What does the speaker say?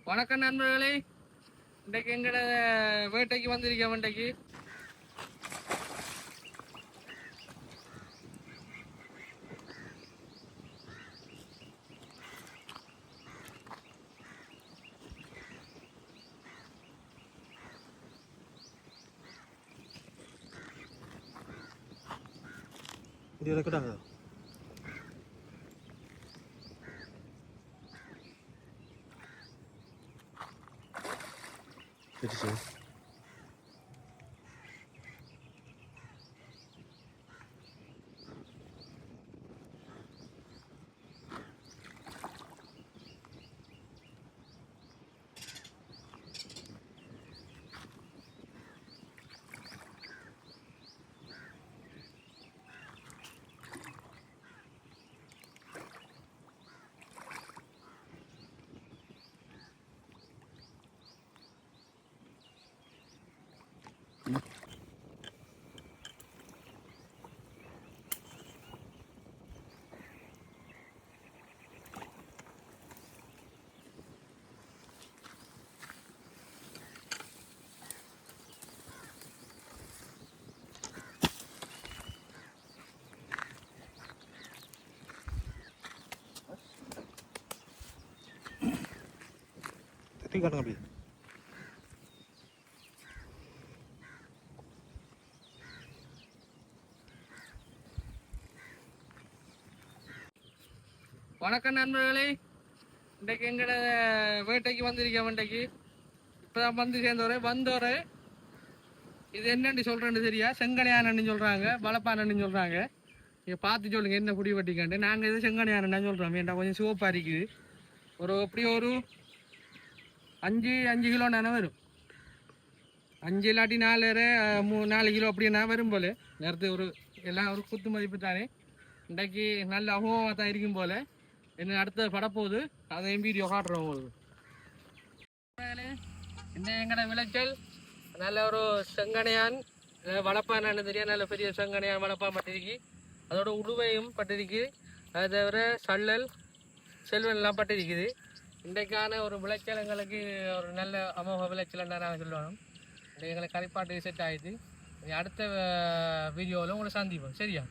வணக்கம் நண்பர்களே, இன்றைக்கு எங்கட வேட்டைக்கு வந்திருக்கேன். வேட்டைக்கு Dia kedang tak? Jadi sih. Tinggal ngambil. வணக்கம் நண்பர்களே, இன்றைக்கு எங்கட வேட்டைக்கு வந்திருக்கேன். வேட்டைக்கு இப்பதான் வந்து வந்தோரை இது என்னன்னு சொல்றேன்னு சரியா, செங்கனையானன்னு சொல்றாங்க, வளப்பானன்னு சொல்றாங்க. நீங்க பார்த்து சொல்லுங்க என்ன குடி வெட்டிக்காண்டு. நாங்கள் இது செங்கனையானன்னு சொல்றோம். ஏன்டா கொஞ்சம் சிவப்பா இருக்குது. எப்படியும் ஒரு 5 கிலோ நானே வரும். 5 இல்லாட்டி 4 கிலோ அப்படின்னா வரும் போல. நேரத்து எல்லாம் ஒரு குத்து மதிப்பு தானே. இன்றைக்கு நல்ல அகோவமாக தான் இருக்கும் போல. என்ன அடுத்த படப்போகுது, அதையும் வீடியோ காட்டுறோம் உங்களுக்கு. என்ன எங்கட விளைச்சல் நல்ல ஒரு செங்கனையான் வளப்பான்னு தெரியும். நல்ல பெரிய செங்கனையான் வளப்பான் பட்டிருக்கு. அதோட உடுவையும் பட்டிருக்கு. அதை தவிர சல்லல் செல்வன்லாம் பட்டிருக்குது. இன்றைக்கான ஒரு விளைச்சல் எங்களுக்கு ஒரு நல்ல அமோக விளைச்சல் நாங்கள் சொல்லணும். எங்களுக்கு கரைப்பாட்டு செட் ஆகிடுது. அடுத்த வீடியோவில் உங்களை சந்திப்போம். சரியா?